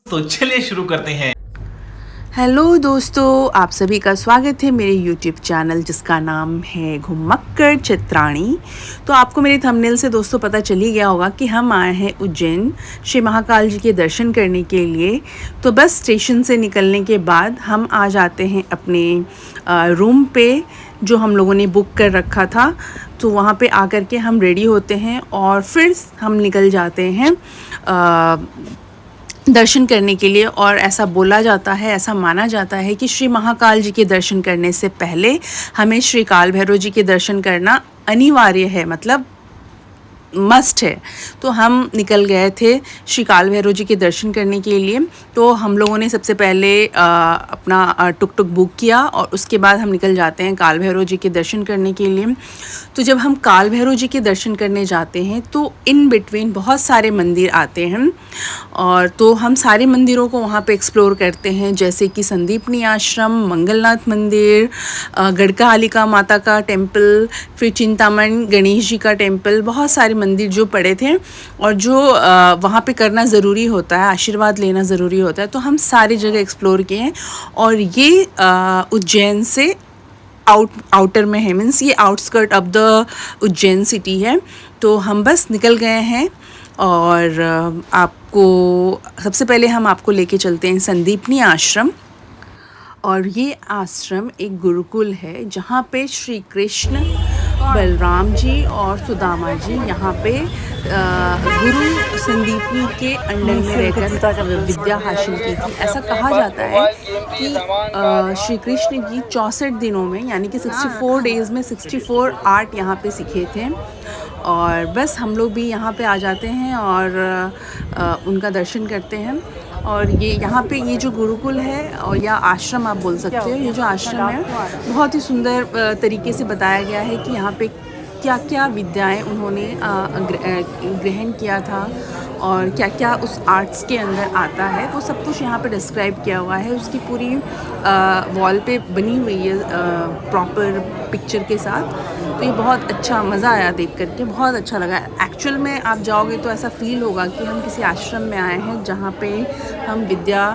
तो चलिए शुरू करते हैं। हेलो दोस्तों, आप सभी का स्वागत है मेरे यूट्यूब चैनल जिसका नाम है घुमक्कड़ चित्राणी। तो आपको मेरे थंबनेल से दोस्तों पता चल ही गया होगा कि हम आए हैं उज्जैन श्री महाकाल जी के दर्शन करने के लिए। तो बस स्टेशन से निकलने के बाद हम आ जाते हैं अपने रूम पे जो हम लोगों ने बुक कर रखा था। तो वहाँ पे आकर के हम रेडी होते हैं और फिर हम निकल जाते हैं दर्शन करने के लिए। और ऐसा बोला जाता है, ऐसा माना जाता है कि श्री महाकाल जी के दर्शन करने से पहले हमें श्री काल भैरव जी के दर्शन करना अनिवार्य है, मतलब मस्ट है। तो हम निकल गए थे श्री काल भैरव जी के दर्शन करने के लिए। तो हम लोगों ने सबसे पहले अपना टुक टुक बुक किया और उसके बाद हम निकल जाते हैं काल भैरव जी के दर्शन करने के लिए। तो जब हम काल भैरव जी के दर्शन करने जाते हैं तो इन बिटवीन बहुत सारे मंदिर आते हैं और तो हम सारे मंदिरों को वहाँ पे एक्सप्लोर करते हैं, जैसे कि संदीपनी आश्रम, मंगलनाथ मंदिर, गढ़कालिका माता का टेम्पल, फिर चिंतामण गणेश जी का टेम्पल, बहुत सारे मंदिर जो पड़े थे और जो वहाँ पे करना ज़रूरी होता है, आशीर्वाद लेना ज़रूरी होता है। तो हम सारी जगह एक्सप्लोर किए हैं और ये उज्जैन से आउटर में है, मीन्स ये outskirt of the Ujjain city है। तो हम बस निकल गए हैं और आपको सबसे पहले हम आपको लेके चलते हैं संदीपनी आश्रम। और ये आश्रम एक गुरुकुल है जहाँ पे श्री कृष्ण, बलराम जी और सुदामा जी यहाँ पे गुरु संदीपनी के अंडर में रहकर विद्या हासिल की थी। ऐसा कहा जाता है कि श्री कृष्ण जी 64 दिनों में, यानी कि 64 डेज़ में 64 आर्ट यहाँ पे सीखे थे। और बस हम लोग भी यहाँ पे आ जाते हैं और उनका दर्शन करते हैं। और ये यहाँ पे ये जो गुरुकुल है और या आश्रम आप बोल सकते हो, ये जो आश्रम है बहुत ही सुंदर तरीके से बताया गया है कि यहाँ पे क्या क्या विद्याएं उन्होंने ग्रहण किया था और क्या क्या उस आर्ट्स के अंदर आता है, वो सब कुछ यहाँ पे डिस्क्राइब किया हुआ है। उसकी पूरी वॉल पे बनी हुई है प्रॉपर पिक्चर के साथ। तो ये बहुत अच्छा मज़ा आया देख करके, बहुत अच्छा लगा। एक्चुअल में आप जाओगे तो ऐसा फील होगा कि हम किसी आश्रम में आए हैं जहाँ पे हम विद्या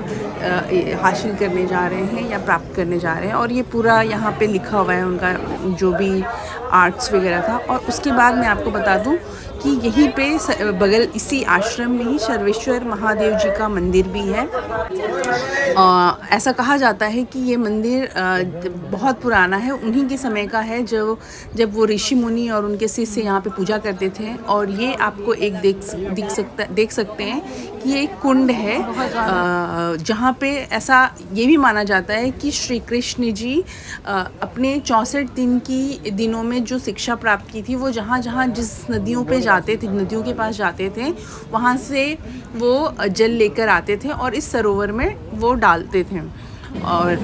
हासिल करने जा रहे हैं या प्राप्त करने जा रहे हैं। और ये पूरा यहाँ पे लिखा हुआ है उनका जो भी आर्ट्स वगैरह था। और उसके बाद मैं आपको बता दूँ कि यहीं पे बगल इसी आश्रम में ही सर्वेश्वर महादेव जी का मंदिर भी है। ऐसा कहा जाता है कि ये मंदिर बहुत पुराना है, उन्हीं के समय का है जब वो ऋषि मुनि और उनके शिष्य यहाँ पे पूजा करते थे। और ये आपको एक देख सकते हैं कि ये एक कुंड है जहाँ पे ऐसा ये भी माना जाता है कि श्री कृष्ण जी अपने 64 दिनों में जो शिक्षा प्राप्त की थी, वो जहाँ जहाँ जिस नदियों पे जाते थे, नदियों के पास जाते थे, वहाँ से वो जल लेकर आते थे और इस सरोवर में वो डालते थे। और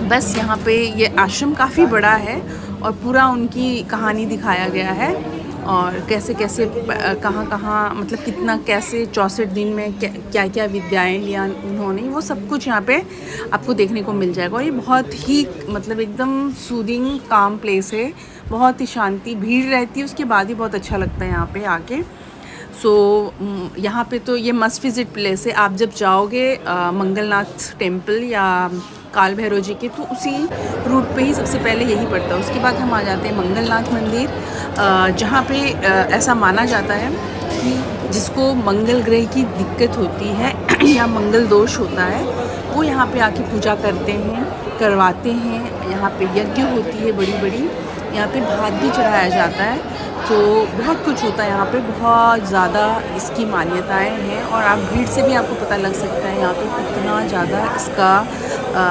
बस यहाँ पे ये आश्रम काफ़ी बड़ा है और पूरा उनकी कहानी दिखाया गया है और कैसे कैसे कहाँ कहाँ, मतलब कितना कैसे 64 दिन में क्या क्या विद्याएं लिया उन्होंने, वो सब कुछ यहाँ पे आपको देखने को मिल जाएगा। और ये बहुत ही मतलब एकदम सूदिंग काम प्लेस है, बहुत ही शांति, भीड़ रहती है उसके बाद ही बहुत अच्छा लगता है यहाँ पे आके। यहाँ पे तो ये मस्ट विज़िट प्लेस है। आप जब जाओगे मंगलनाथ टेम्पल या काल भैरव जी के, तो उसी रूट पे ही सबसे पहले यही पड़ता है। उसके बाद हम आ जाते हैं मंगलनाथ मंदिर, जहाँ पे ऐसा माना जाता है कि जिसको मंगल ग्रह की दिक्कत होती है या मंगल दोष होता है, वो यहाँ पे आके पूजा करवाते हैं। यहाँ पे यज्ञ होती है बड़ी बड़ी, यहाँ पे भात भी चढ़ाया जाता है। तो बहुत कुछ होता है यहाँ पे, बहुत ज़्यादा इसकी मान्यताएं हैं। और आप भीड़ से भी आपको पता लग सकता है यहाँ पे कितना ज़्यादा इसका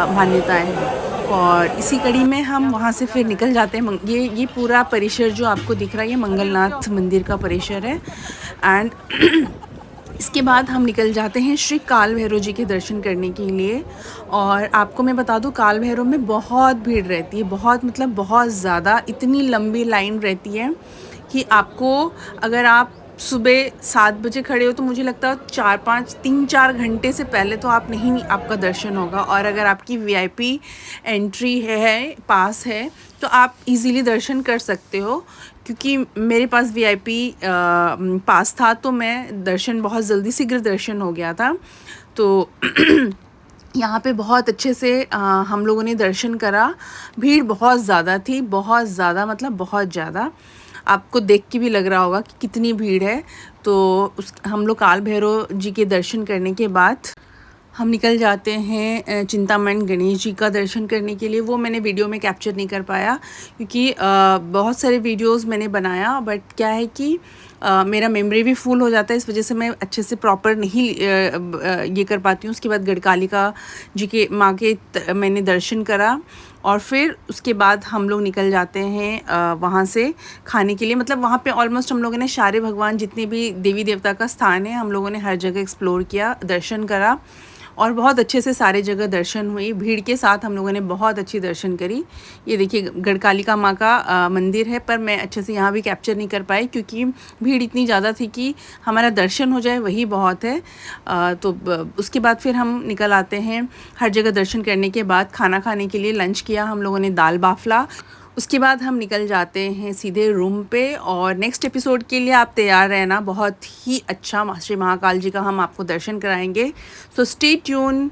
मान्यताएं हैं। और इसी कड़ी में हम वहाँ से फिर निकल जाते हैं। ये पूरा परिसर जो आपको दिख रहा है, ये मंगलनाथ मंदिर का परिसर है। एंड इसके बाद हम निकल जाते हैं श्री काल भैरव जी के दर्शन करने के लिए। और आपको मैं बता दूं, काल भैरव में बहुत भीड़ रहती है, बहुत मतलब बहुत ज़्यादा, इतनी लंबी लाइन रहती है कि आपको, अगर आप सुबह 7 बजे खड़े हो तो मुझे लगता है 3-4 घंटे से पहले तो आप नहीं, आपका दर्शन होगा। और अगर आपकी वीआईपी एंट्री है, पास है, तो आप इजीली दर्शन कर सकते हो। क्योंकि मेरे पास वीआईपी पास था तो मैं दर्शन बहुत जल्दी शीघ्र दर्शन हो गया था। तो यहाँ पे बहुत अच्छे से हम लोगों ने दर्शन करा। भीड़ बहुत ज़्यादा थी, बहुत ज़्यादा, मतलब बहुत ज़्यादा। आपको देख के भी लग रहा होगा कि कितनी भीड़ है। तो हम लोग काल भैरव जी के दर्शन करने के बाद हम निकल जाते हैं चिंतामण गणेश जी का दर्शन करने के लिए। वो मैंने वीडियो में कैप्चर नहीं कर पाया क्योंकि बहुत सारे वीडियोस मैंने बनाया, बट क्या है कि मेरा मेमोरी भी फुल हो जाता है, इस वजह से मैं अच्छे से प्रॉपर नहीं ये कर पाती हूँ। उसके बाद गढ़कालिका जी के माँ के मैंने दर्शन करा और फिर उसके बाद हम लोग निकल जाते हैं वहाँ से खाने के लिए। मतलब वहाँ पे ऑलमोस्ट हम लोगों ने सारे भगवान जितने भी देवी देवता का स्थान है हम लोगों ने हर जगह एक्सप्लोर किया, दर्शन करा और बहुत अच्छे से सारे जगह दर्शन हुई। भीड़ के साथ हम लोगों ने बहुत अच्छी दर्शन करी। ये देखिए गढ़कालिका माँ का मंदिर है, पर मैं अच्छे से यहाँ भी कैप्चर नहीं कर पाई क्योंकि भीड़ इतनी ज़्यादा थी कि हमारा दर्शन हो जाए वही बहुत है। तो उसके बाद फिर हम निकल आते हैं। हर जगह दर्शन करने के बाद खाना खाने के लिए लंच किया हम लोगों ने, दाल बाफला। उसके बाद हम निकल जाते हैं सीधे रूम पे और नेक्स्ट एपिसोड के लिए आप तैयार रहना। बहुत ही अच्छा श्री महाकाल जी का हम आपको दर्शन कराएंगे। So stay tune.